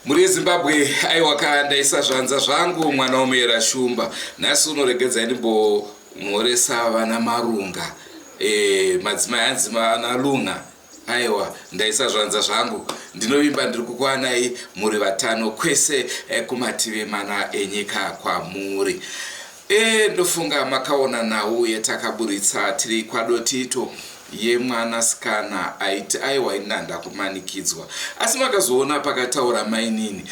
Muri Zimbabwe aiwa kandaisa zvanza zvangu mwana omera shumba nhasi unoregedza ndimbo mhoresa vana marunga madzimai anzi vana luna aiwa ndaisa zvanza zvangu ndinovimba ndiri kukwanai muri vatano kwese kumativi mana enyika kwamuri ndofunga makaona nhau yatakaburitsa tiri kwadotito yemwanasikana aiti aiwa inanda kumanikidzwa asi makazoona pakataura mainini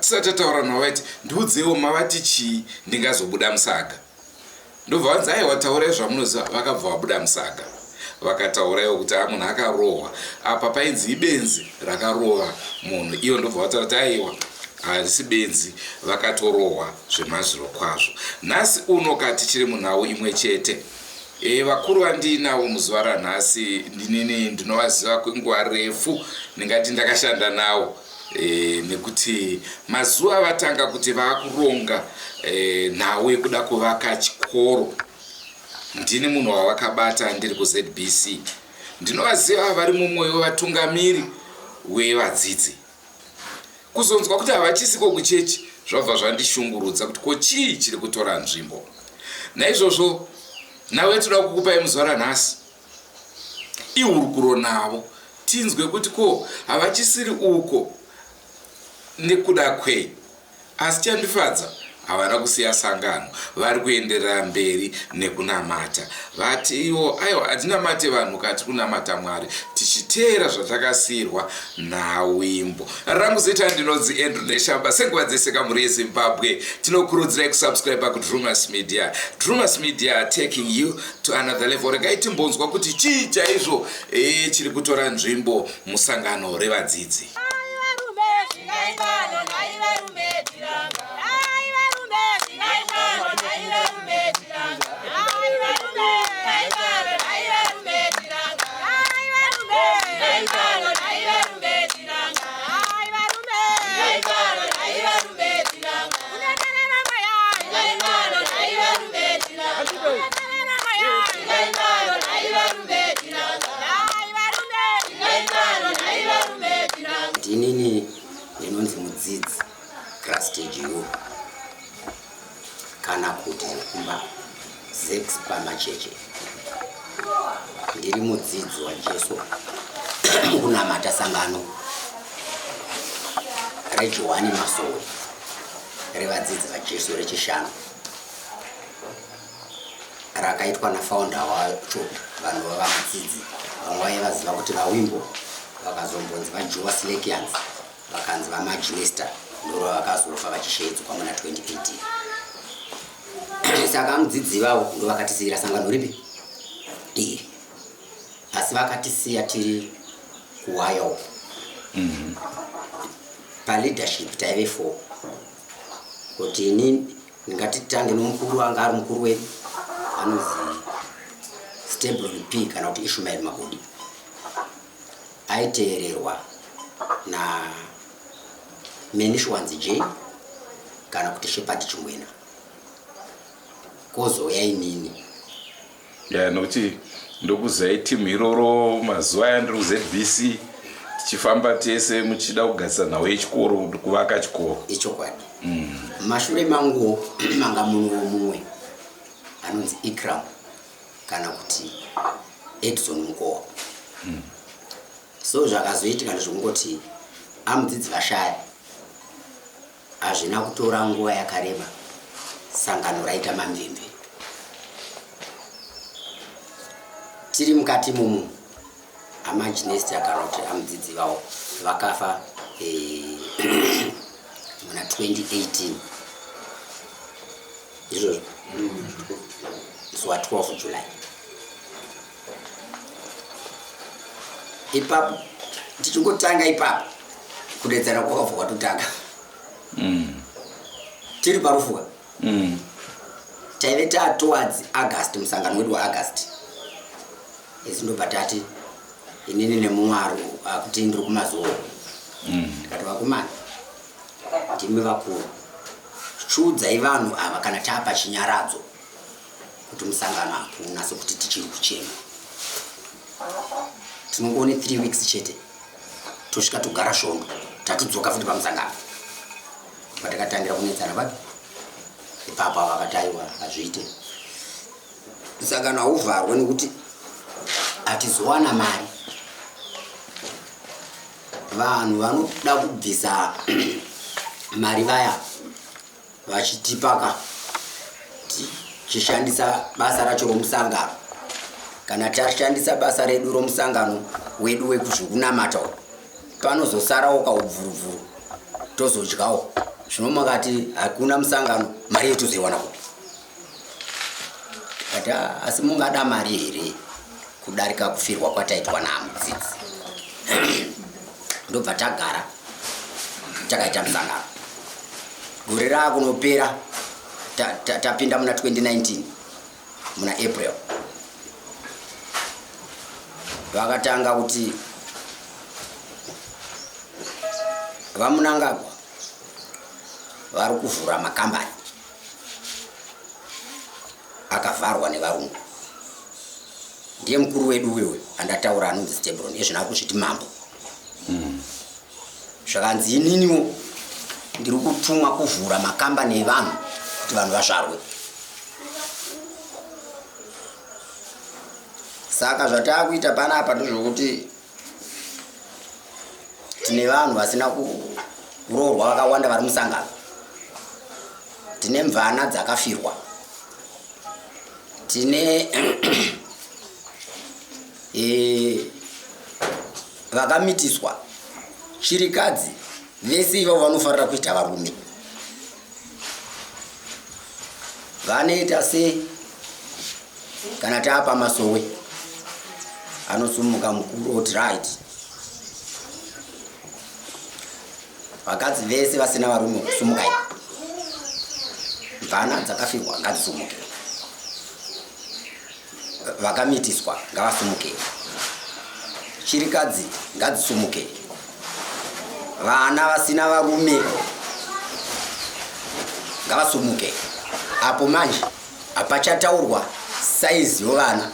tisatataura navo vaiti ndiudzewo mavati chii ndingazobuda musaga ndobva vanzi aiwa taurai zvamunoziva vakabva vabuda musaga vakatauraiwo kuti munhu akarohwa apa painzi ibenzi rakarova munhu iyo ndobva vataura kuti aiwa harisi benzi vakatorohwa zvemazviro kwazvo nhasi uno kati chiri munhau imwe chete vakuru vandinawo muzuva ranhasi ndinini ndinovaziva kwenguva refu ndingati ndakashanda nawo nekuti mazuva vatanga kuti vaakuronga nhau yekuda kuvaka chikoro ndini munhu wavakabata ndiri kuZBC ndinovaziva vari mumwe wevatungamiri wevadzidzi kuzonzwa kuti havachisiko kuchechi zvabva zvandishungurudza kuti ko chii chiri kutora nzvimbo naizvozvo nawe toda kukupai muzuva ranhasi ihurukuro navo tinzwe kuti ko havachisiri uko nekuda kwei asi chandifadza havana kusiya sangano vari kuenderera mberi nekunamata vati ivo aiwa hatinamate vanhu kati kunamata Mwari tichiteera zvatakasiyirwa nawimbo rangu zita ndinonzi Andrew Neshamba senguva dzese kamuri yeZimbabwe tinokurudzirai kusubscribe kuDrumas Media. Drumas Media taking you to another level. Regai timbonzwa kuti chii chaizvo chiri kutora nzvimbo musangano revadzidzi. Ndinini ndinonzi mudzidzi Krastage kana kuti kumba Zex pamacheche ndiri mudzidzi waJesu kunamata sangano reJohani Masowe revadzidzi vaJesu rechishanu rakaitwa nafounder wacho vanhu vavamadzidzi vamwe vaivaziva kuti vawimbo vakazombonzi vaJoa Slakians vakanzi vamajinista ndoro vakazofa vachishedzwa muna 2018 saka mudzidzi vavo ndo vakatisiyira sangano ripi iri asi vakatisiya tiri kuwaya uko paleadership taive 4 kuti ini ndingatitange nomukuru wanga ari mukuru wedu anozi Stable P kana kuti Ishmael Magodi aiteererwa na Menishwanzi J kana kuti Shepard Chingwena kozo yainini nokuti ndokuzai timu iroro mazuva yandiri kuZBC tichifamba tese muchida kugadzisa nhau yechikoro kuvaka chikoro ichokwadi mashure mangu manga munhu mumwe anonzi Ikram kana kuti Edson Mukowa so zvakazoitika ndezvokungoti amudzidzi vashaya hazvina kutora nguva yakareba sangano raita mamvemve tiri mukati mumu amajinesti akana kuti amudzidzi vavo vakafa muna 2018 izvozvo zuva 12 July ipapo tichingotanga ipapo kudedzana kwakabva kwatotanga tiri parufuwa taive towards August musangano wedu waAugust isi ndobva tati inini nemumwari akuti ndiri kumazuva tikati vakomana ndimi vakuru chiudzai vanhu ava kana tapa chinyaradzo kuti musangano hakuna sekuti tichiri kuchema tinongone 3 weeks chete tosvika togara Svondo tatudzoka futi pamusangano patakatangira kunetsana baba ipapa vakataiwa azviite musangano hauvharwe nekuti hatizowana mari. Vanhu vanoda kubvisa mari vaya vachitipaka tichishandisa basa racho romusangano kana tashandisa basa redu romusangano wedu wekuzvokunamata panozosarawo kaubvurubvuru tozodyawo zvinomakati hakuna musangano mari yetozoiwana kuti kati asi mungada mari here kudarika kufirwa kwataitwa namudzidzi. Ndobva tagara takaita musangano gore rakunopera tapinda muna 2019 muna April vakatanga kuti vamunangagwa vari kuvhura makambani akavharwa nevarungu. Ndiye mukuru wedu wewe andataura anonzi Stebron ezvina kuzviti mambo. Zvakanzi ininiwo ndiri kutumwa kuvhura makambani evanhu kuti vanhu vasvarwe. Saka zvatakuita panapa ndozvokuti tine vanhu vasina kuroorwa vakawanda vari musangano. Tine mvana dzakafirwa. Tine vakamitiswa. Chirikadzi vese ivo vanofarira kuita varume. Vanoita sei kana taapa masowe anosumuka mukuru oti right. Vakadzi vese vasina varume kusumukai. Mvana dzakafirwa ngadzisumuke. Vakamitiswa ngavasumuke. Chirikadzi ngadzisumuke. Vana vasina varume ngavasumuke. Apo manje hapachataurwa saizi yovana.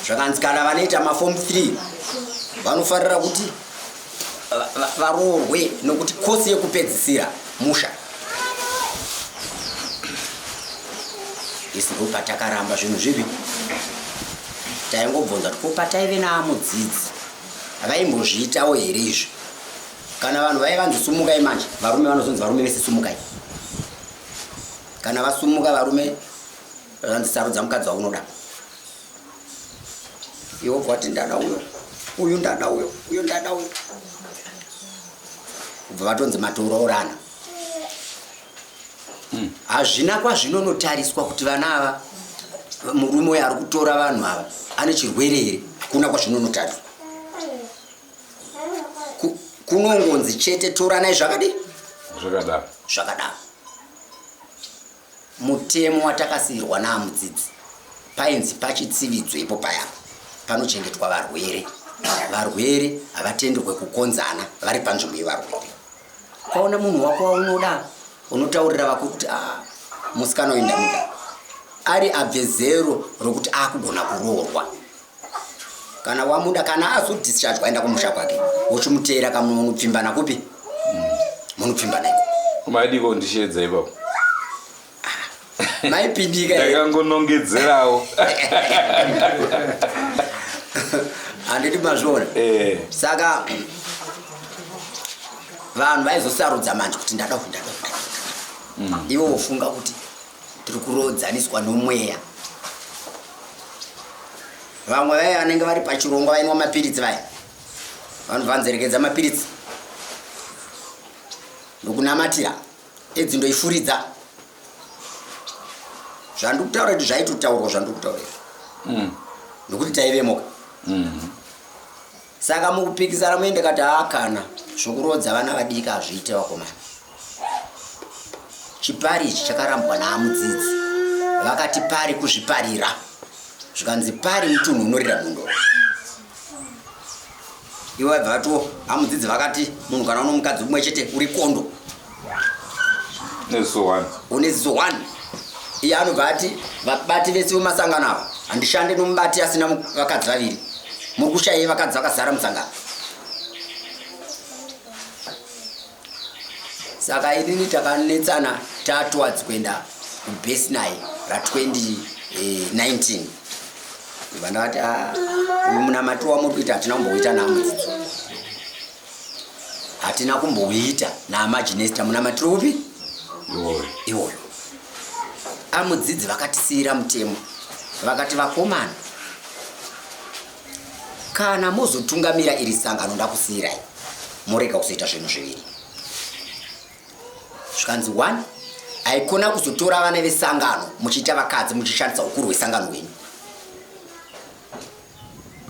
Zvakanzi kana vanoita maform 3 vanofarira kuti varoorwe nokuti kosi yekupedzisira musha. Isi ndopa takaramba zvinhu zvipi. Taingobvunza kuti kopa taive naamudzidzi vaimbozviitawo here izvi. Kana vanhu vaivanzi sumukai manje varume vanozonzi varume vese sumukai. Kana vasumuka varume vanzi sarudza mukadzi waunoda. Iwo bvati ndada uyo, uyu ndada uyo, uyu ndada uyo. Kubva vatonzi matourorana. Hazvina kwazvinonotariswa kuti vana ava murume uyo ari kutora vanhu ava ane chirwere here. Hakuna kwazvinonotariswa. Kunongonzi chete toranai zvakadii? Zvakadaro. Zvakadaro. Mutemo watakasiyirwa naamudzidzi painzi pachitsividzwe ipo paya panochengetwa varwere. Varwere havatenderwe kukonzana vari panzvimbo yevarwere. Kwaona munhu wako waunoda unotaurira vakuru kuti musikana uyu ndamuda. Ari abve zero rokuti akugona kuroorwa. Kana wamuda kana azodischarge aenda kumusha kwake wochimuteera kamunopfimbana kupi? Munopfimbana iko. Kumadiko ndishedza ipapo. Maipindika ndakangonongedzerawo. Handiti mazvona. Saka vanhu vaizosarudza manje kuti ndada kudada. Ivo vofunga kuti tiri kurodzaniswa nomweya. Vamwe vaya vanenge vari pachirongo vainwa mapiritsi vaya. Vanhu vanzerekedza mapiritsi. Ndokunamatira. Edzi ndoifuridza. Zvandikutaura kuti zvaitotaurwa zvandikutaura. Nokuti taivemoka. Saka mukupikisana muende kati kana zvokurodza vana vadiki hazviite vakomana. Chipari ichi chakarambwa naamudzidzi. Vakati pari kuzviparira. Zvikanzi pari mutunhu unorira bundo. Ivo vabva vato amudzidzi vakati munhu kana uno mukadzi umwe chete uri kondo. Uneziso 1. Iye anobva ati vabati vese vemasangano ava handishande nomubati asina vakadzi vaviri. mukushaya vakadzi vakazara musangano. Saka inini takanetsana tatowards kuenda kuBesinai ra2019 vana vati uyu munamato wamuri kuita hatina kumboita namudzidzo, hatina kumbouita naMaginesta. Munamatiro upi iwoyo? Amudzidzi vakatisiyira mutemo, vakati vakomana kana mozotungamira iri sangano ndakusiyirai murega kuzoita zvinhu zviviri. Zvikanzi 1 haikona kuzotora vana vesangano muchiita vakadzi muchishandisa ukuru hwesangano hwenyu.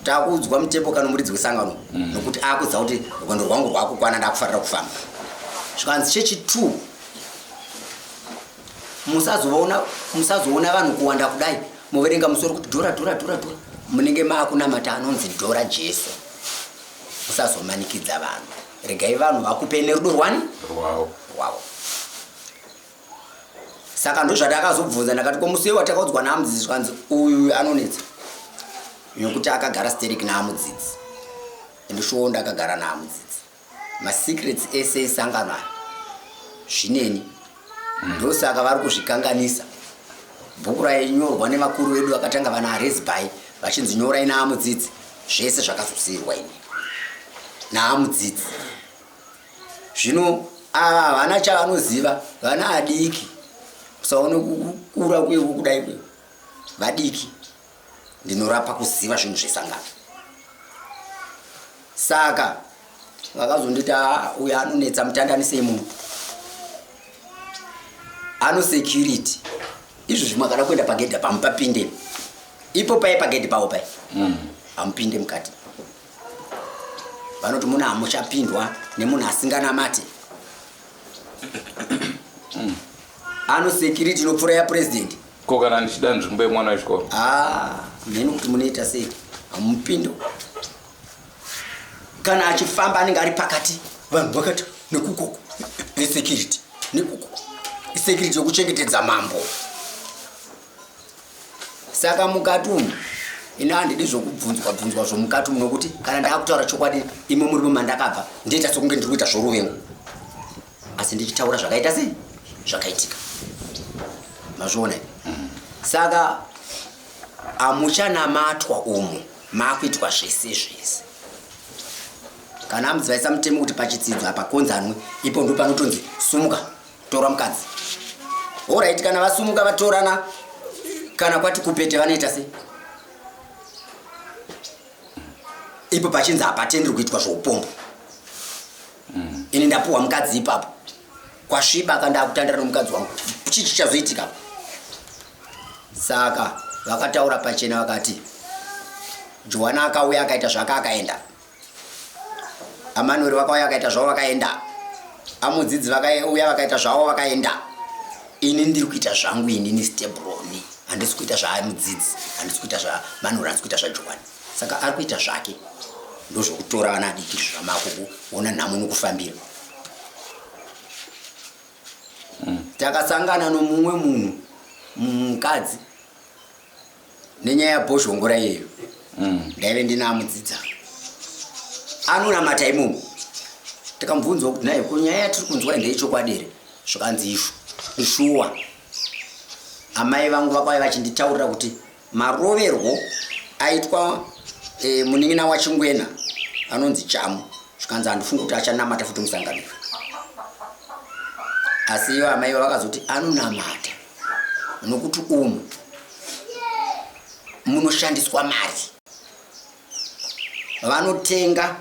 Takuudzwa mutembo kana muridzi wesangano nokuti akudza kuti rwendo rwangu rwakukwana ndakufarira kufamba. Zvikanzi chechi2 musazoona vanhu kuwanda kudai muverenga musoro kuti dhora munenge maakunamata anonzi dhora Jesu. Musazomanikidza vanhu, regai vanhu vakupe nerudo rwani rwavo. Saka ndozvandakazobvunza ndakati komusi watakaudzwa namudzidzi zvikanzi uyu anonetsa nokuti akagara stereki naamudzidzi ende shuwo ndakagara naamudzidzi. Masecrets ese esangano zvineni ndosaka vari kuzvikanganisa. Bhuku rainyorwa nevakuru vedu vakatanga vana Aresby vachinzi nyorai naamudzidzi, zvese zvakazosiyirwa ini naamudzidzi. Zvino havana chavanoziva, vana adiki kusaone kukura kwewo kudai kwewo vadiki ndinorapa kuziva zvinhu zvesangano. Saka vakazondita uyu anonetsa mutandanisei munhu ano security. Izvo zvimakada kuenda pagedha pamupapinde ipo pai pagedhi pawo pai hamupinde mukati. Vanoti munhu hamuchapindwa nemunhu asinganamate. Ano security inopfuura yapresident. Ko kana ndichida nzvimbo yemwana wechikoro mheni kuti munoita sei hamupindo. Kana achifamba anenge ari pakati vanhu vakati nekukoko nesecurity nekukoko security yokuchengetedza mambo. Saka mukati umu ina handidi zvokubvunzwa zvomukati umu nokuti kana ndakakutaura chokwadi imi muri mumandakabva ndoita sokunge ndiri kuita zvoruvengo, asi ndichitaura zvakaita sei zvakaitika. Mazviona. Saka hamuchanamatwa umu maakuitwa zvese zvese. Kana amudzivaisa mutemo kuti pachitsidzo apa konzanwe ipo ndo panotonzi sumuka tora mukadzi. Alright, kana vasumuka vatorana kana kwati kupete vanoita sei? Ipo pachinzi hapatenderi kuitwa zvoupombo. Ini ndapuwa mukadzi ipapo kwasviba kanda kutandara nomukadzi wangu chichi chazoitika. Saka vakataura pachena vakati Joana akauya akaita zvaka akaenda, Amanuel vakauya akaita zvavo vakaenda, amudzidzi vakauya vakaita zvavo vakaenda. Ini ndiri kuita zvangu ini Stebroni, handisi kuita zvaamudzidzi, handisi kuita zvaManuel, handisi kuita zvaJoana. Saka ari kuita zvake ndozvokutora vana adiki zvamakuku ona nhamo nokufambira. Takasangana nomumwe munhu mukadzi nenyaya yabhozhongora iyeyo. Ndaive ndinamudzidza anonamata imomo. Takamubvunza kuti naye kunyaya yatiri kunzwa ndeyechokwadi here? Zvikanzi ishuwa. Amai vangu vakauya vachinditaurira kuti maroverwo aitwa munin'ina waChingwena anonzi Chamu. Zvikanzi handifungi kuti achanamata futi musangano. Asi ivo amai vakazoti anonamata nokuti umu munoshandiswa mari. Vanotenga,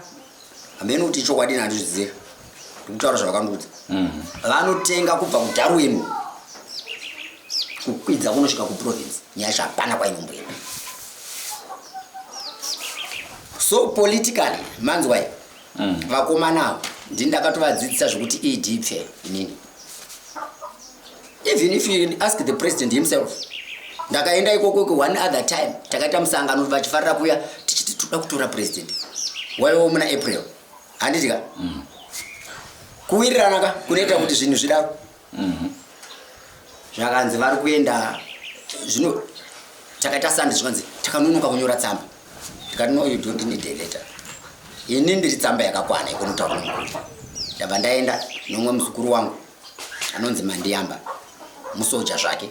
hamene kuti chokwadi handizviziva, ndikutaura zvavakandiudza. Vanotenga kubva kuDarwin kukwidza kunosvika kuProvince, nyaya hapana kwainomboenda. So politically manzwai vakomana ndini ndakatovadzidzisa zvokuti idipfe inini. Even if you ask the president himself, ndakaenda ikoko one other time takaita musangano vachifarira kuya tichiti toda kutora president waiwo muna April. Handitika kuwirirana kunoita kuti zvinhu zvidaro. Zvakanzi vari kuenda zvino takaita sandi zvikanzi takanonoka kunyora tsamba ndikati no, you don't need a letter. Ini ndiri tsamba yakakwana ikunotaura mukuru. Ndabva ndaenda nomwe muzukuru wangu anonzi Mandiyamba, musoja zvake.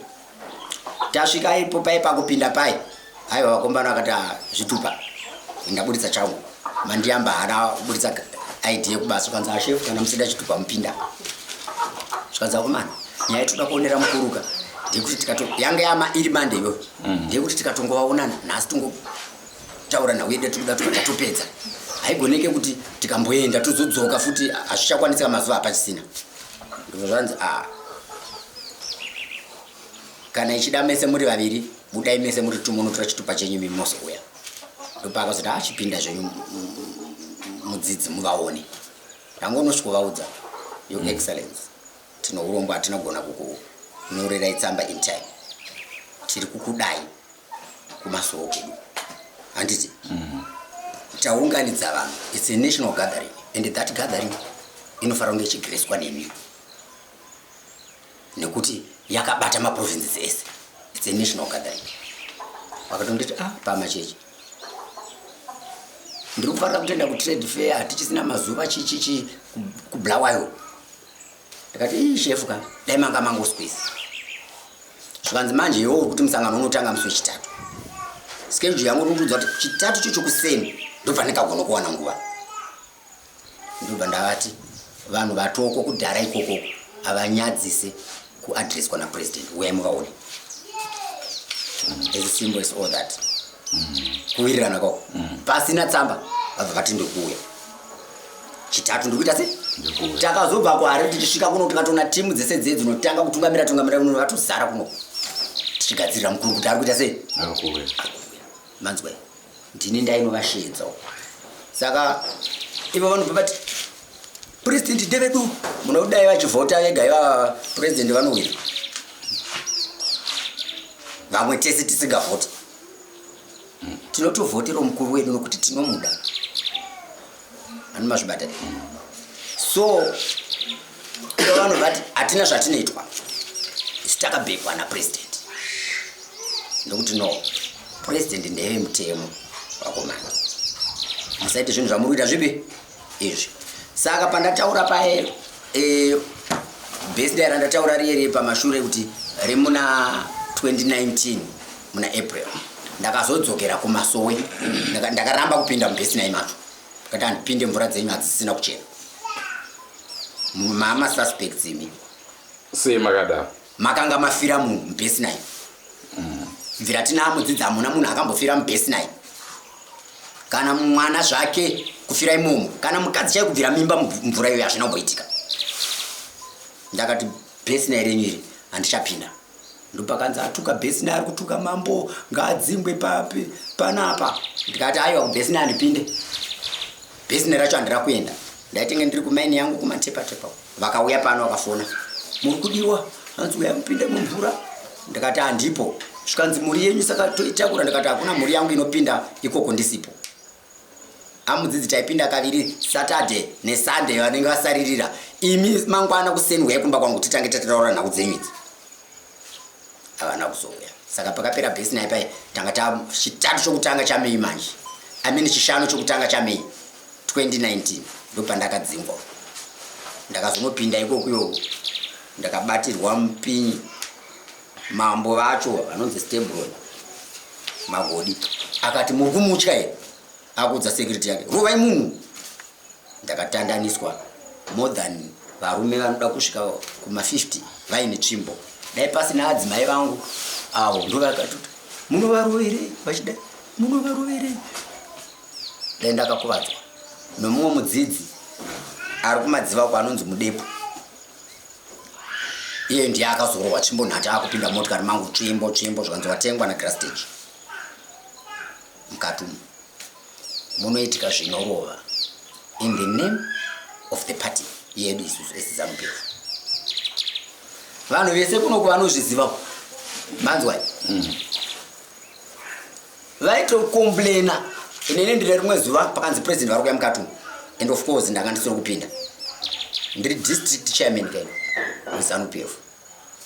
Tasvika ipo pakupinda pai, aiwa vakombana vakati zvitupa ndabuditsa changu. Mandiyamba haana kubuditsa ID yekubasa, kanzi ashefu kana musida chitupa mupinda. Zvikanzi akomana nyaya toda kuonera mukuruka ndekuti yanga iri mande iyoyo, ndekuti tikatongovaonana nhasi tongotaura nawo yedu tikuda tatopedza, haigoneke kuti tikamboenda tozodzoka futi hazvichakwanisika mazuva apachisina. Ndizvo zvanzi kana ichida mese muri vaviri budai mese muri tumunotora chitupa chenyu mimosouya. Ndopakazoti achipinda zvenyu mudzidzi muvaone. Ndangonosvikovaudza your excellence, tino urombo hatinogona kukunyorerai tsamba in time, tiri kukudai kumasoro kwedu. Handiti taunganidza vanhu, it's a national gathering, and that gathering inofanira kunge ichigireswa nemi nekuti yakabata maprovinces ese. It's a national gathering. Vakatonditi pamachechi ndiri kufanira kutoenda kutrade fair, hatichisina mazuva chichichi kubulawayo. Ndakati shefu kana dai manga mangosqueeze. Zvikanzi manje iwo kuti musangano unotanga musi wechitatu. Schedule yangu ndinoudza kuti chitatu chocho kuseni ndofanika kugona kuwana nguva. Ndobva ndavati vanhu vatoko kudhara ikoko avanyadzise kuaddresswa napresident, uyai muvaone. As simple as all that. Kuwirirana kwako pasina tsamba vabva vati ndikuuya chitatu ndikuita se takazobva kwari tichisvika kuno tikatona timu dzese dzedzi dzinotanga kutungamira kuno vatozara kuno tichigadzirira mukuru kuti ari kuita sei akuuya. Manzwa ndini ndainovashedzawo. Saka ivo vanobva vati president ndevedu munodai vachivhota vega iva president vanowira, vamwe tese tisingavhoti. Tinotovhotera mukuru wedu nokuti tinomuda. Animazvibata. So vanhu vati hatina zvatinoitwa, isi takabhekwa napresident. Ndokuti no, president ndeve mutemo vakomana, musaite zvinhu zvamurikuita zvipi izvi. Saka pandataura pae birthday randataura riyere pamashure kuti remuna 2019 muna April, ndakazodzokera kumasowe, ndakaramba kupinda mubhesinai macho. Ndakati handipinde mvura dzenyu hadzisina kuchena. Mama suspects imi sei makada makanga mafira munhu mubhesinai. Mvira tina mudzidzi hamuna munhu akambofira mubhesinai. Kana mwana zvake kufira imomo, kana mukadzi chai kubvira mimba mvura iyo hazvina kumboitika. Ndakati bhesinai renyu iri handichapinda. Ndopakanzi atuka bhesinai ari kutuka mambo ngaadzingwe papi panapa. Ndikati aiwa kubhesinai handipinde. Bhesinai racho handira kuenda. Ndaitenge ndiri kumaini yangu kumatepa-tepa. Vakauya pano vakafona, muri kudiwa, hanzi uya mupinde mumvura. Ndikati handipo. Zvikanzi muri yenyu saka toitakura. Ndikati hakuna muri yangu inopinda ikoko ndisipo. Amudzidzi taipinda kaviri, Saturday neSunday vanenge vasaririra. Imi mangwana kuseni uya kumba kwangu titange tataura nhau dzenyu idzi. Havana kuzouya. Saka pakapera bhesinai pai tanga chitatu chokutanga chaMei manje. Chishanu chokutanga chaMei 2019 ndopandakadzingwa. Ndakazonopinda ikokuyo ndakabatirwa mupinyi. Mambo vacho vanonzi Stebron Magodi akati muri kumutya here, akudza security yake rovai munhu. Ndakatandaniswa more than varume vanoda kusvika kuma50 vaine tsvimbo. Dai pasina adzimai vangu avo ndovakatuta munovaroverei vachidai munovaroverei. Dai ndakakuvadzwa nomumwe mudzidzi ari kumadziva kwanonzi Mudepo. Iye ndiye akazorohwa tsvimbo nhatu akupinda motikari mangu tsvimbo zvikanzi watengwa naGrastage. Mukati munoitika zvinorova in the name of the party yedu isusu esiZANU-PF. Vanhu vese kuno kuvanozviziva manzwai vaitokomplaina. Inene ndiri rimwe zuva pakanzi president vari kuya mukati, and of course ndanga ndisiri kupinda. Ndiri district chairman kai weZANU-PF.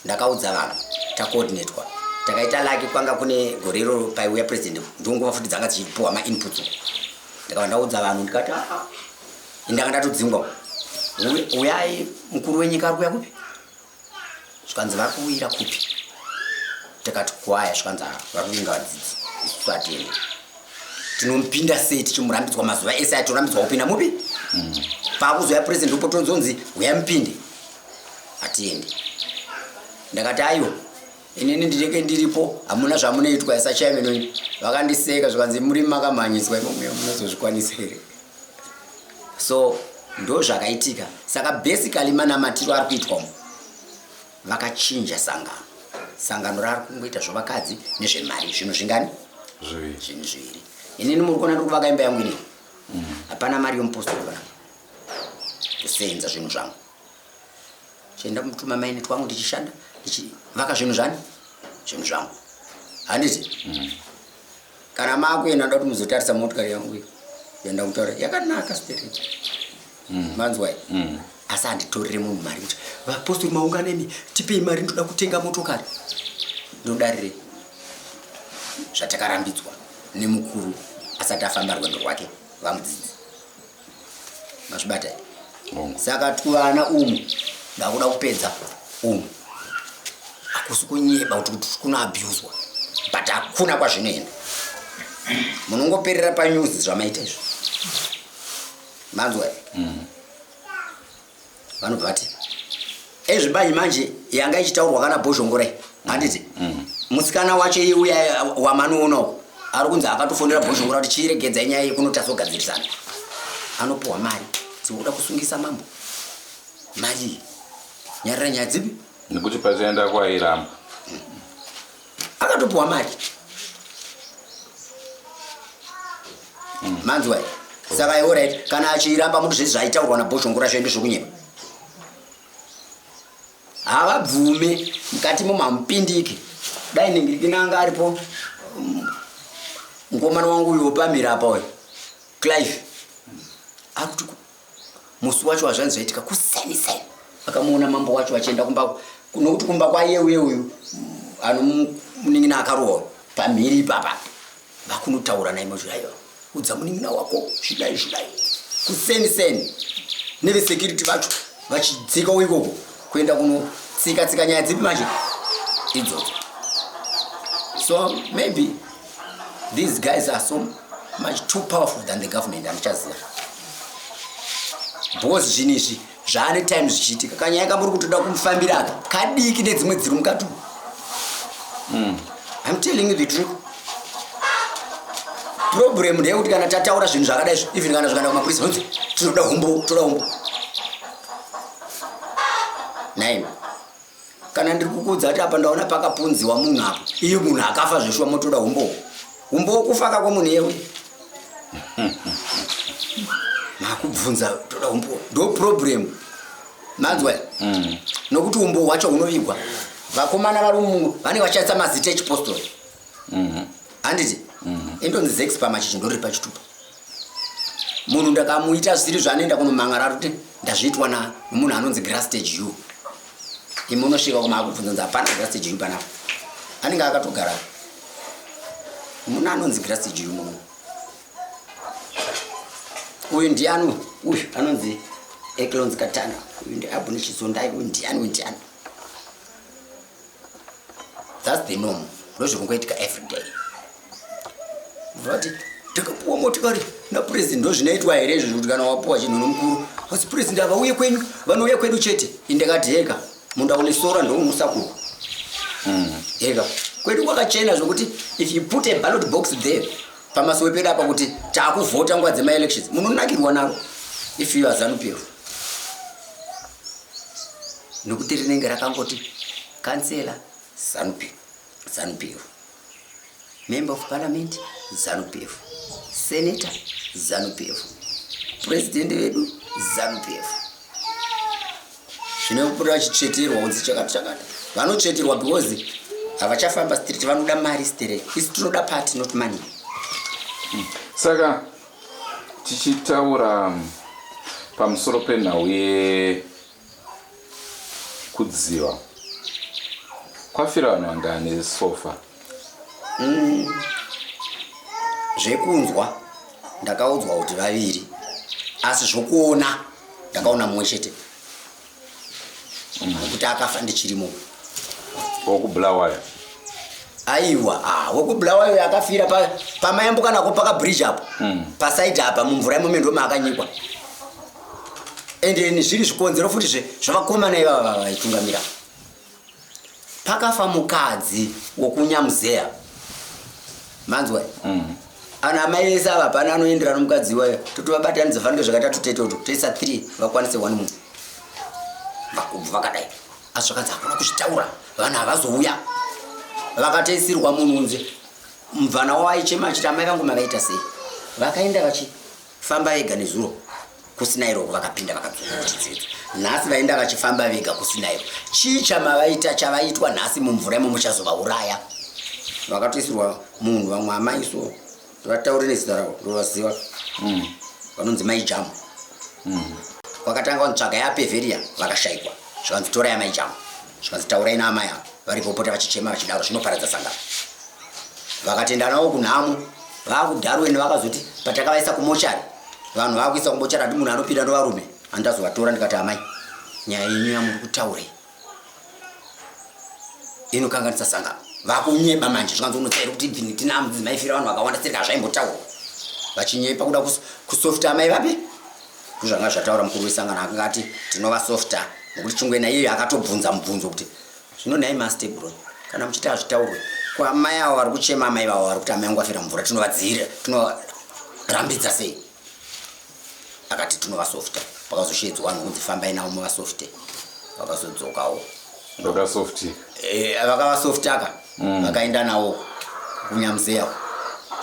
Ndakaudza vanhu tacoordinatwa takaita laki kwanga kune gorero paiuya president ndongo futi dzanga dzichipuwa ma inputs ndakaudza vanhu ndikati indanga ndatodzingwa uyai mukuru wenyika ari kuya kupi zvikanzi vari kuwira kupi takati kwaya zvikanzi vari kuinga vadzidzi isusu hatiende tinomupinda sei tichimurambidzwa mazuva ese atorambidzwa kupinda mupi pakuzoya president upo tonzonzi uya mupinde hatiende ndakati aiwa inini ndinenge ndiripo hamuna zvamunoitwa isa chairman vakandiseka zvikanzi muri makamhanyiswa imomuya munozozvikwanisa here so ndo zvakaitika saka basically manamatiro ari kuitwa vakachinja sangano rari kungoita zvavakadzi nezvemari zvinhu zvingani zvinhu zviviri inini muri kuona ndikuvaka imba yangu inei hapana mari yomupostori kana kusenza zvinhu zvangu chienda kumutuma maine twangu ndichishanda ndichivaka zvinhu zvangu handiti kana makuenda nda kuti muzotarisa motikari yangu yenda kutaura yakanaka stereti manzwai asi handitorere munhu mari kuti vapostori maunganeni tipei mari ndoda kutenga motokari ndodarire zvatakarambidzwa nemukuru asati afamba rwendo rwake vamudzidzi mazvibata saka tuvana ndakuda kupedza hakusi kunyeba kuti kunoabhuzwa but hakuna kwazvinoenda munongoperera panews zvamaita izvo manzwa vanobva vati ezvibanyi manje yanga ichitaurwa kana bhozhongorai handiti musikana wacho iye uya wamanoonawo ari kunzi akatofondera bhozhongora kuti chiregedzai nyaya yekunotazogadzirisana anopuwa mari dzikuda kusungisa mambo mari nyarira nyaya dzipi nekuti pachaenda kwairamba akatopuwa mari manzwai saka ioright kana achiramba munhu zvese zvaitaurwa nabhozhongora zvaende zvokunyeba havabvume mukati momamupindike dai ningikinanga aripo mukomana wangu uyo pamira apa uyo Clive akuti musi wacho wazvanzi zvaitika kusaini akamuona mambo wacho achienda kumba nokuti kumba kwaiye uyu anomuningina akarohwa pamhiri ipapa vakunotaura naye mozviraiwa udza muningina wako zvidai kusaini nevesecurity vacho vachidzika uikoko kuenda kunotsika nyaya dzipi manje idzodzo. So maybe these guys are so much too powerful than the government andichaziva because zvinizvi zvaane time zvichiitika kanyaya kamuri kutoda kumufambira aka kadiki nedzimwe dziri mukati I'm telling you the truth. Problem ndeyekuti kana tataura zvinhu zvakadai even kana zvikaenda kumapurisa nonzi toda humbo naime kana ndiri kukudza kuti apa ndaona pakapunziwa munhu apo iye munhu akafa zveshuwa motoda humbo kufaka kwomunhu yewe nakubvunza toda humbo ndo problem manzwa nokuti humbo hwacho hunovigwa vakomana vari munhu vanenge vachishandisa mazita echipostori handiti indonzi zex pamachichi ndori pachitupa munhu ndakamuita zviri zvaanoenda kunomangara kuti ndazviitwa nomunhu anonzi Grastage U imunosvika kumakubvunza nzi hapana Grastage U panapa anenge akatogara munhu anonzi Grastage U munhu uyu ndiani uyu anonzi Eklons Katana uyu ndiabhuni chizondai uyu ndiani that's the norm ndozvikungoitika every day vati takapuwa motikari napresident ndozvinoitwa here izvo kuti kana wapuwa chinhu nomukuru asi president avauye kwenyu vanouya kwedu chete indakati heka munda une sora ndoumusakuru heka kwedu kwakachena zvokuti if you put a ballot box there pamasuwe pedu apa kuti taakuvhota nguva dzema-elections munonakirwa naro if you are ZANU-PF nokuti rinenge rakangoti kansela ZANU-PF member of parliament ZANU-PF senator ZANU-PF president wedu ZANU-PF zvinopura vachitsveterwa kunzi chakati vanotsveterwa because havachafamba street vanoda mari straight isi tinoda party not money. Saka tichitaura pamusoro penhau yekudziva kwafira vanhu vangani sofa? Zvekunzwa ndakaudzwa kuti vaviri, asi zvokuona ndakaona mumwe chete kuti akafa ndichirimo. Wokubulawayo? Aiwa, wokubulawayo akafira pamayambuka nako pakabridge apo pasaidi apa mumvura imomo ndo maakanyikwa. Ende zviri zvikonzero futi zvavakomana ivava vaitungamira. Pakafa mukadzi wokunyamuzeya manzwa ana mai ese ava pana anoendera nomukadzi wayo kuti vabatanidze fanike zvakatatu tetoto toisa 3 vakwanise 1 munhu vakubva vakadai. Asi zvakanzi hakuna kuzvitaura, vanhu havazouya. Vakatoisirwa munhunzi, mubvana wavo aichema achiti amai vangu makaita sei. Vakaenda vachifamba vega nezuro kusinairo, vakapinda vakadzoka kuchidzidzo. Nhasi vaenda vachifamba vega kusinairo. Chii chamavaita chavaitwa nhasi mumvura imo muchazovauraya. Vakatoisirwa munhu vamwe amai so vataure nezita ravo ndovaziva vanonzi maijamu. Vakatanga kutsvaga yapeveria vakashayikwa. Zvakanzi torai maijamu, zvakanzi taurai naamai avo varipopota vachichema vachidaro zvinoparadza sangano. Vakatenda navo kunhamu vakudharweni vakazoti patakavaisa kumochari vanhu vakuisa kumochari hati munhu anopinda ndovarume handazovatora. Ndikati amai nyaya yenyu yamuri kutaurei inokanganisa sangano. Vakunyeba manje zvakanzi unotsairi kuti ibvini tina maifira vanhu vakawanda sirika zvaimbotaura vachinyepa kuda kusofta amai vapi kuzvanga zvataura mukuru wesangano akanga ati tinova softa nokuti chingwena iyoyo akatobvunza mubvunzo kuti zvino nhai master bro kana muchiti hazvitaurwe kwamai avo vari kuchema amai vavo vari kuti amai angu afira mvura tinovadzira tinorambidza sei. Akati tinova softa. Pakazoshedzwa vanhu kunzi fambai navo muvasofte. Vakazodzokawo vakasofti vakavasoftaka vakaenda navo kunyamuzeya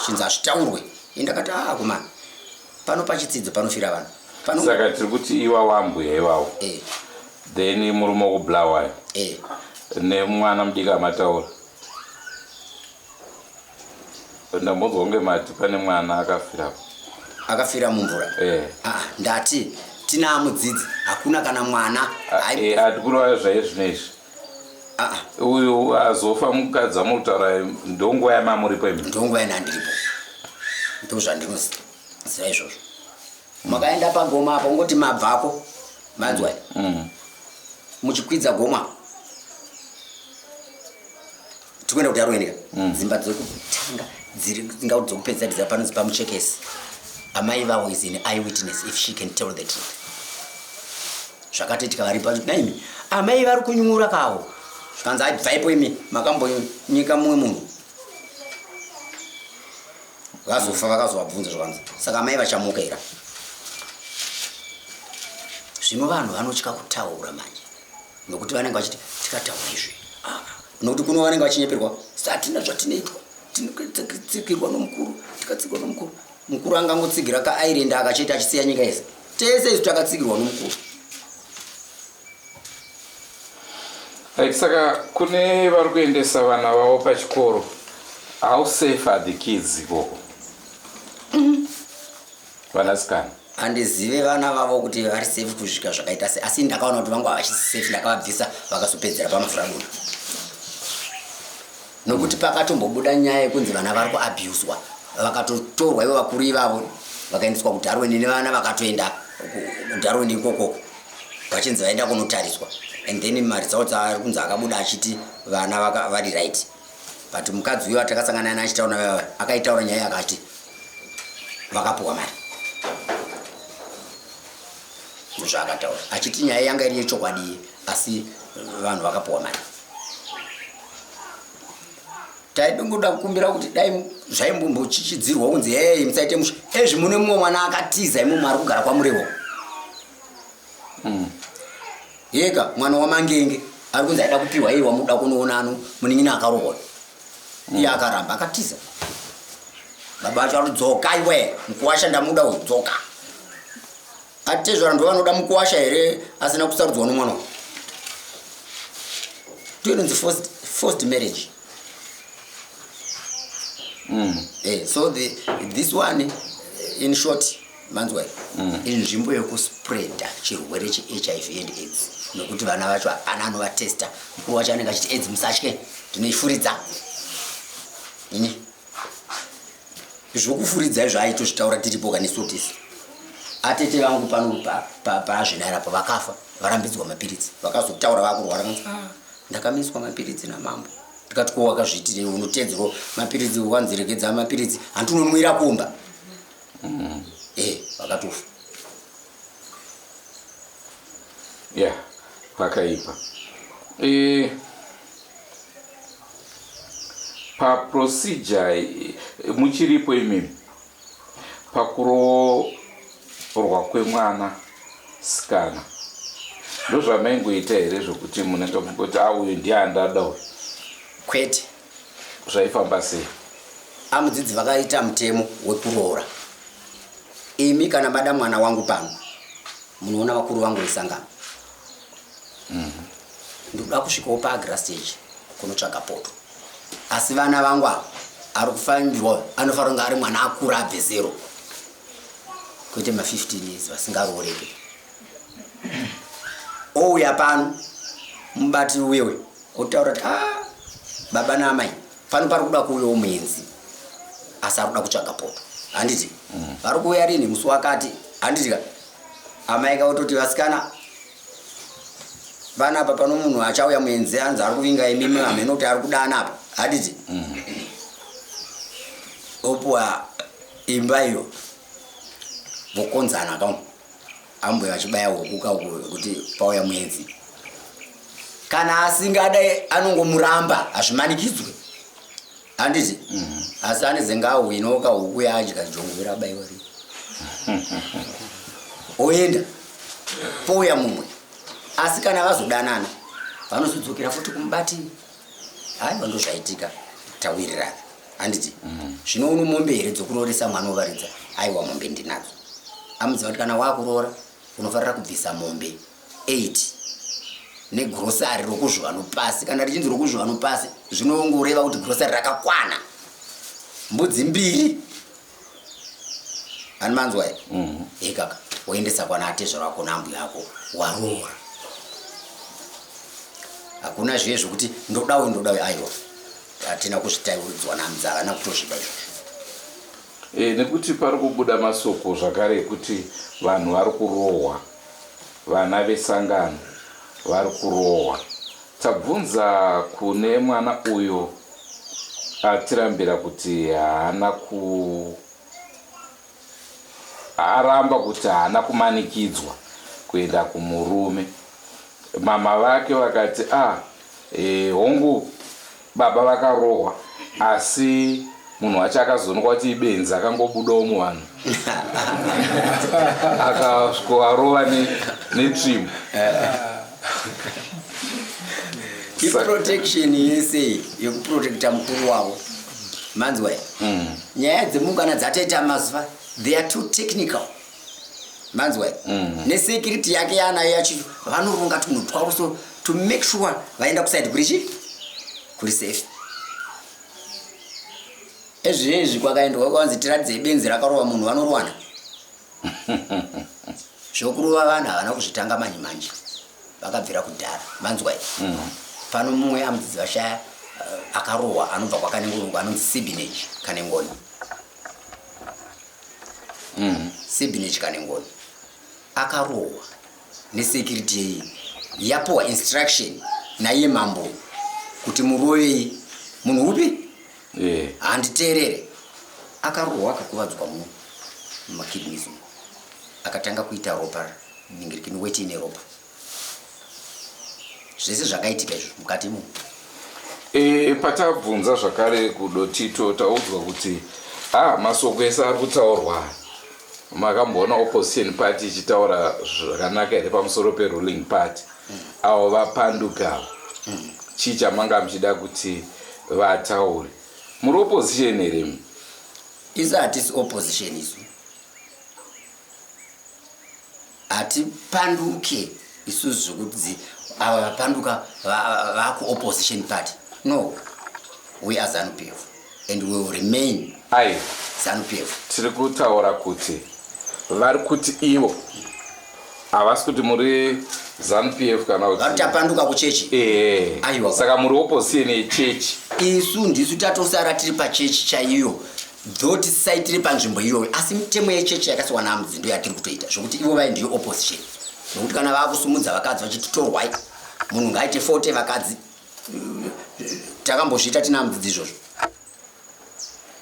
chinzi hazvitaurwe. Ndakati kumana pano pachidzidzo panofira vanhu saka tiri kuti iwawo ambuya iwawo then murume wokubulawayo nemwana mudiki amataura ndambonzwa kunge mati pane mwana akafira mumvura. Ndati tina mudzidzi hakuna kana mwana ati kunovayo zvaiye zvinezvi uyu azofa mukadzi amutaura ndonguva yamamuripo imi? Ndonguva yanandiripo, ndo zvandinoziva izvozvo. Makaenda pagoma apo ungoti mabvapo manzwa muchikwidza goma tikuenda kuti aroendeka dzimba dzokutanga dzingauti dzokupedzisa dziza panonzi pamuchekesi. Amai vavo is an eyewitness if she can tell the truth. Zvakatoitika vari pacho naimi amai vari kunyura kawo zvakanzi aibvaipo imi makambonyika mumwe munhu vazofa vakazovabvunza zvakanzi saka amai vachamukaira. Zvino vanhu vanotya kutaura manje nokuti vanenge vachiti tikataura izvi nokuti kuno vanenge vachinyeperwa satina zvatinoitwa tinotsikirwa nomukuru tikatsikirwa nomukuru. Mukuru angangotsigira kairenda akachita achisiya nyika yese tese isu takatsikirwa nomukuru. Saka kune vari kuendesa vana vavo pachikoro, how safe are the kids ikoko vanasikana? Handizive vana vavo kuti vari safe kusvika zvakaita sei, asi ndakaona kuti vangu havachisi safe ndakavabvisa vakazopedzera pamafuragoni nokuti pakatombobuda nyaya yekunzi vana vari kuabhuswa vakatotorwa ivo vakuru ivavo vakaendeswa kudharweni nevana vakatoenda kudharweni ikokoko vachinzi vaenda kunotariswa and then mari dzavo dzaari kunzi akabuda achiti vana vari right. But mukadzi uyo atakasangana naye achitaura akaitaura nyaya akati vakapuwa mari zvaakataura achiti nyaya yanga iri yechokwadi asi vanhu vakapuwa mari. Taidongoda kukumbira kuti dai zvaimbombochichidzirwa kunzi hey musaite musha ezvi mune mumwe mwana akatiza imomo ari kugara kwamurewo yega mwana wamangenge ari kunzi aida kupiwa iye wamuda kunoona ano munin'ina akarohwa iye akaramba akatiza. Baba vacho ari dzoka iwe mukuwasha ndamuda uyu dzoka atezvara ndo vanoda mukuwasha here asina kusarudzwa nomwana ndinonzi forced marriage. So this one in short manzwa inzvimbo yekuspreada chirwere cheHIV and AIDS. nekuti vana vacho hapana anovatesta. Mukuru wacho anenge achiti edzi musatye ndinoifuridza ini zvokufuridza izvo aitozvitaura tiripoka nesotisi. Atete vangu pano pazvinara pa vakafa varambidzwa mapiritsi vakazotaura vakurwara ndakamiswa mapiritsi namambo. Tikati ko wakazviitire unotedzero mapiritsi ukanziregedza mapiritsi handinomwira kumba. Vakatofa. Yeah, vakaipa. Pa procedure muchiripo imimi pakuroorwa kwemwana sikana ndozvamaingoita here zvokuti munenge mungoti uyu ndiye andada uyu? Kwete. Zvaifamba sei? Amudzidzi vakaita mutemo wekuroora. Imi kana bada mwana wangu pano munoona vakuru vangu vesangana. Ndoda kusvikawo paagra stage kunotsvaga poto. Asi vana vangu ava ari kufanirwa anofanira kunge ari mwana akura abve zero kwete ma15 years vasingarooreke. Ouya pano mubati wewe otaura kuti baba naamai pano pari kuda kuuyawo muenzi asi ari kuda kutsvaga poto. Handiti vari kuuya rini musi wakati handiti ka amai kautoti vasikana vana apa pano munhu achauya muenzi anzi ari kuvinga imimi amene kuti ari kudana apa handiti opuwa imba iyo vokonzana kamo ambuya vachibaya hukuka kuti pauya muenzi. Kana asingadai anongomuramba hazvimanikidzwe handiti asi anezenga ahwinoka huku yaadya jongo irabayiwa ri oenda pouya mumwe. Asi kana vazodanana vanozodzokera futi kumubati. Haiwa ndozvaitika tawirirana handiti zvino uno mombe here dzokurooresa mwana ovaridza? Aiwa mombe ndinadzo. Amudziva kuti kana wakuroora unofanira kubvisa mombe 8 negrosari rokuzhova nopasi. Kana richinzi rokuzhova nopasi zvinongoreva kuti grosari rakakwana mbudzi 2 animanzwa here kaka woendesa kwana atezvo rako nambu yako waroora. Hakuna zviye zvokuti ndodawe aiwa hatina kuzvitauridzwa namudzi havana kutozviba izvozvo. Nekuti pari kubuda masoko zvakare ekuti vanhu vari kurohwa, vana vesangano vari kurohwa. Tabvunza kune mwana uyo atirambira kuti aramba kuti haana kumanikidzwa kuenda kumurume. Mama vake vakati hongu baba vakarohwa asi munhu wacho akazonwa kuti ibenzi akangobudawo muvanhu akasvikovarova netrimu. Protection yese yekuprotekta mukuru wavo manzwa nyaya dzemungana dzatoita mazuva they are too technical manzwa nesecurity yake yanayo yacho vanoronga tunhu twavo so to make sure vaenda kuside kuri safe. Ezvezvi kwakaendwa kwanzi tiradze benzi rakarova munhu vanorwana zvokurova vanhu havana kuzvitanga manje vakabvira kudhara manzwa pano mumwe amudzidzi vashaya akarohwa anobva kwakanengurungu anonzi Sibinage Kanengoni. Sibinage Kanengoni akarohwa nesecurity yeyi yapuwa instruction naiye mambo kuti murovei munhu upi handiteerere. Akarohwa akakuvadzwa mumakidneys akatanga kuita ropa ningirikini weti ine ropa. Zvese zvakaitika izvo mukati mu. Patabvunza zvakare kudotito taudzwa kuti masoko ese ari kutaurwa. Makamboona opposition party ichitaura zvakanaka here pamusoro peruling party avo vapanduka. Chii chamanga muchida kuti vataure? Muri opposition here? Isu hatisi opposition isu. Hatipanduke isu zvokuti ava vapanduka vaku opposition party. No, we are ZANU-PF and we will remain ZANU-PF. Tiri kutaura kuti vari kuti ivo havasi kuti muri ZANU-PF kana kuti tapanduka kuchechi. Aiwa. Saka muri opposite nechechi. Isu ndisu tatosara tiri pachechi chaiyo. Though tisai tiri panzvimbo iyoyo asi mitemo yechechi yakasiwa namudzindo yatiri kutoita zvokuti ivo vai ndiyo opposition. Nokuti kana vakusumudza vakadzi vachititorwai munhu ngaite 40 vakadzi takambozviita tina mudzidzi izvozvo.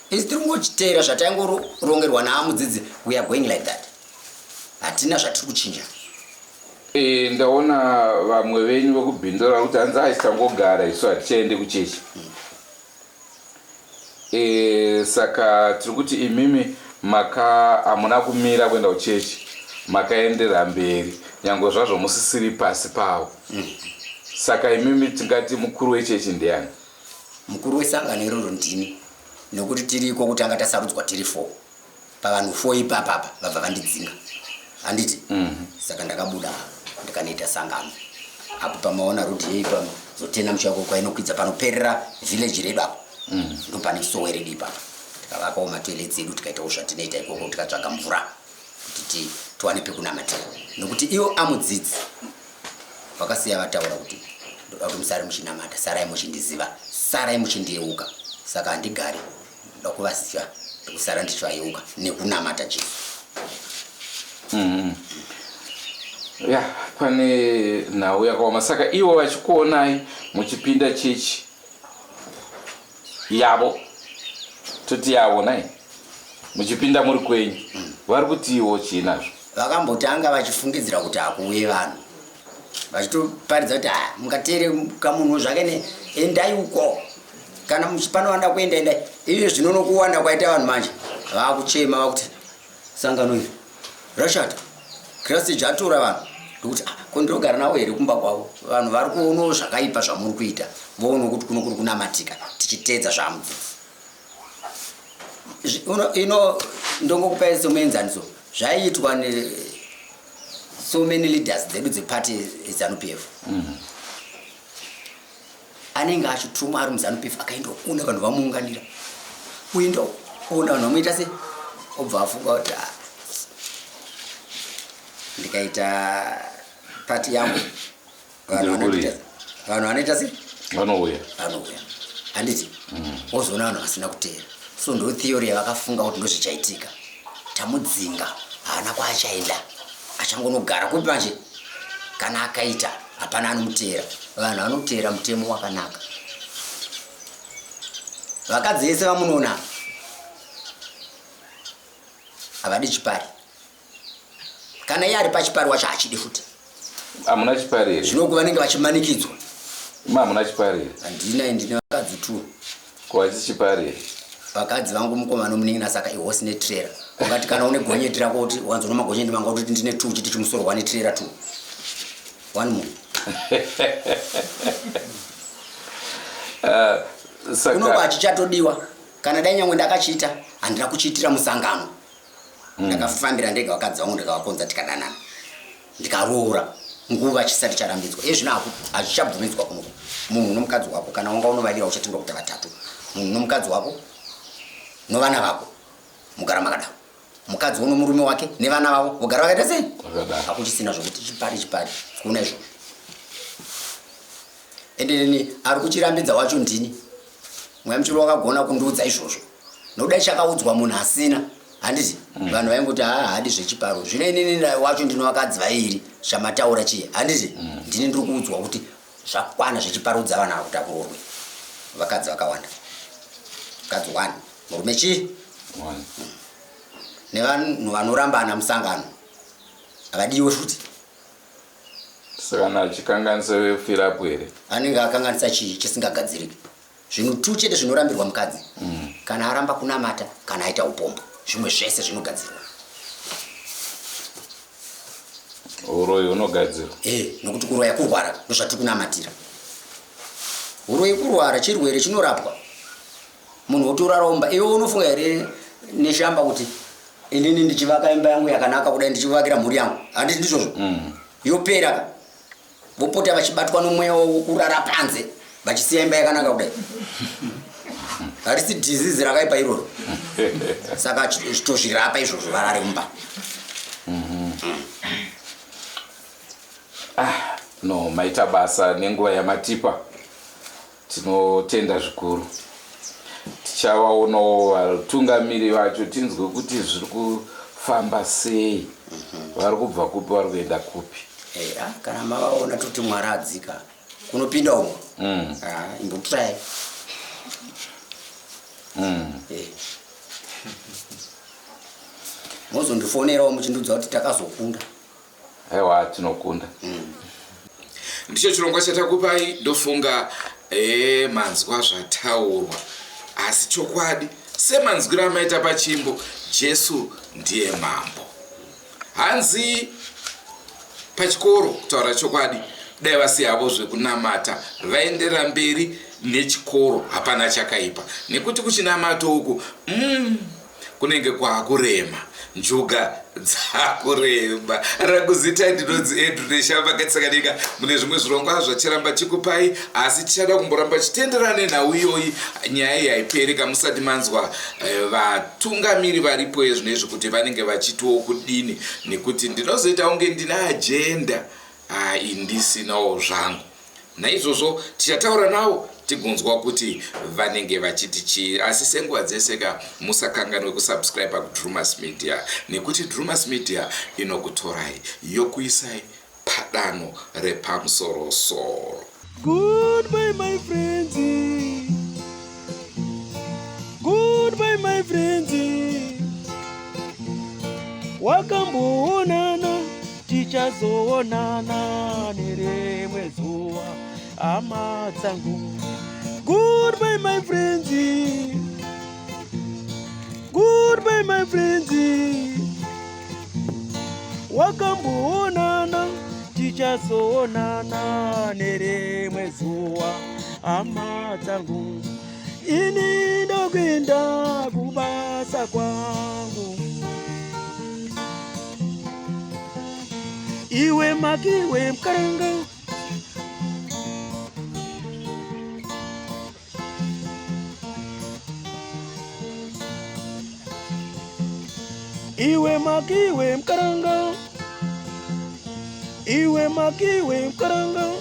Isi tiri kungochiteera zvataingorongerwa naamudzidzi, we are going like that. Hatina zvatiri kuchinja. Ndaona vamwe venyu vokubhindura kuti hanzi achitangogara isu hatichaende kuchechi. Saka tiri kuti imimi hamuna kumira kuenda kuchechi, makaendera mberi nyange zvazvo musisiri pasi pavo. Saka imimi tingati mukuru wechechi ndiani? Mukuru wesangano iroro ndini, nokuti tiriko kuti anga tasarudzwa tiri 4 pavanhu 4 ipapapa vabva vandidzinga handiti. Saka ndakabuda ndikanoita sangano apo pamaona rudhi yeipa zotena muchako kwainokwidza panoperera village redu apo ndo pane sowere dipa tikavakawo matoilets edu tikaitawo zvatinoita ikoko tikatsvaga mvura kuti tiwane pekunamatira nokuti ivo amudzidzi vakasiya vataura kuti ndoda kuti musare muchinamata, sarai muchindiziva, sarai muchindiyeuka. Saka handigari ndoda kuvaziva ndokusara ndichivayeuka nekunamata Jesu. Pane nhau yakaoma. Saka ivo vachikuonai muchipinda chechi yavo, toti yavo nai muchipinda muri kwenyu, vari kuti ivo chinazvo vakambotanga vachifungidzira kuti hakuuye vanhu, vachitoparidza kuti mungateere kamunhu zvake endai uko, kana muchipanowana kuenda endai. Iyo zvinonokuwanda kwaita vanhu manje vakuchema vakuti sangano iri rashata, Kristu jatura vanhu ndokuti kondogara nawo here kumba kwavo. Vanhu vari kuonawo zvakaipa zvamuri kuita, voona kuti kuno kuri kunamatika tichiteedza zvamudzidzi. Ino ndongokupai somuenzaniso zvaiitwa so many leaders dzedu dzeparty ZANU-PF. Anenge achituma ari muZANU-PF akaendoona vanhu vamuunganira, uenda ona vanhu vamuita se obva afunga kuti ndikaita party yangu vanhu vanoita se vanouya handiti ozoona vanhu vasina kuteera. So ndo theory yavakafunga kuti ndozvichaitika. Tamudzinga haana kwaachaenda, achangonogara kupi manje kana akaita hapana anomuteera. Vanhu vanoteera mutemo wakanaka. Vakadzi vese vamunoona havadi chipari, kana iye ari pachipari wacho hachidi futi. Hamuna chipari here? Zvinoku vanenge vachimanikidzwa. Hamuna chipari here? Handina, ndine vakadzi tu. Kuvachi chipari here? Vakadzi vangu mukoma nomuningina, saka ihosi netrera. Ungati kana une gonyeti rako kuti wanzo nomagonyeti manga kuti ndine 2 chiti chimusoro wane trera 2. 1 more. Unongo achichatodiwa. Kana dai nyangwe ndakachiita handina kuchiitira musangano. Ndakafambira ndega vakadzi vangu ndikavakonza tikadanana. Ndikaroora nguva chisati charambidzwa. Zvino hazvichabvumidzwa kuno. Munhu nomukadzi wako kana wanga unovalira uchatenga kuita 3. Munhu nomukadzi wako novana vako mugara makadaro. Mukadzi uno murume wake nevana vavo vogara vakaita sei? Hakuchisina zvokuti chipari kuna izvo. Ende ari kuchirambidza wacho ndini. Mweya muchiro wakagona kundiudza izvozvo. Nodai chakaudzwa munhu asina. Handiti vanhu vaingoti hadi zvechiparo. Zvino inini wacho ndino vakadzi vairi zvamataura chiye. Handiti ndini ndiri kuudzwa kuti zvakwana zvechiparudza vanhu kuti akurorwe. Vakadzi vakawanda. Vakadzi 1, murume chii 1. Nevanhu vanorambana musangano havadiwe futi. Saka nachikanganisa wefirapu here? Anenge akanganisa chii chisingagadziriki. Zvinhu 2 chete zvinorambirwa mukadzi. Kana aramba kunamata kana aita upombo. Zvimwe zvese zvinogadzirwa. Uroyi unogadzirwa? Nokuti kuroya kurwara ndozvatiri kunamatira. Uroyi kurwara chirwere chinorapwa. Munhu otoraromba iwe unofunga here neshamba kuti inini ndichivaka imba yangu yakanaka kudai ndichivakira mhuri yangu. Handiti ndizvozvo? Yopera vopota vachibatwa nomweya wokurara panze vachisiya imba yakanaka kudai. Harisi disease rakaipa iroro. Saka chitozvirapa izvozvo varare mumba. no maita basa nenguva yamatipa. Tinotenda zvikuru. Tichavaonawo vatungamiri vacho tinzwe kuti zviri kufamba sei. Vari kubva kupi vari kuenda kupi. Kana mavaona kuti Mwari adzika kunopinda umwe. Imbotrai. Mozondifonerawo muchindudza kuti takazokunda. Aiwa, tinokunda. Ndicho chirongwa chatakupai. Ndofunga manzwa zvataurwa, asi chokwadi semanzwiro amaita pachimbo, Jesu ndiye mambo. Hanzi pachikoro kutaura chokwadi, dai vasiyavo zvekunamata vaenderera mberi nechikoro, hapana chakaipa. Nekuti kuchinamata uku kunenge kwakurema, njuga dzakuremba. Rakuzita ndinonzi Edu Neshamba Katsakanika. Mune zvimwe zvirongwa zvachiramba chikupai, asi tichada kumboramba chitenderane nhau iyoyi. Nyaya haiperi musati manzwa vatungamiri varipo ezvinezvi kuti vanenge vachitiwo kudini, nekuti ndinozoita unge ndina ajenda indisinawo zvangu. Naizvozvo tichataura navo tigonzwa kuti vanenge vachiti chii. Asi senguva dzeseka musakanganwe kusubscribe kuDrumas Media, nekuti Drumas Media inokutorai yokuisai padanho repamusoro-soro. Goodbye my friends. Goodbye my friends. Wakamboonana tichazoonana nerimwe zuva, hama dzangu. Goodbye my friends. Goodbye my friends. Wakamboonana tichazoonana nerimwe zuva, hama dzangu. Ini ndokwenda kubasa kwangu. Iwe makiwe mkaranga. Iwe makiwe mkaranga. Iwe makiwe mkaranga.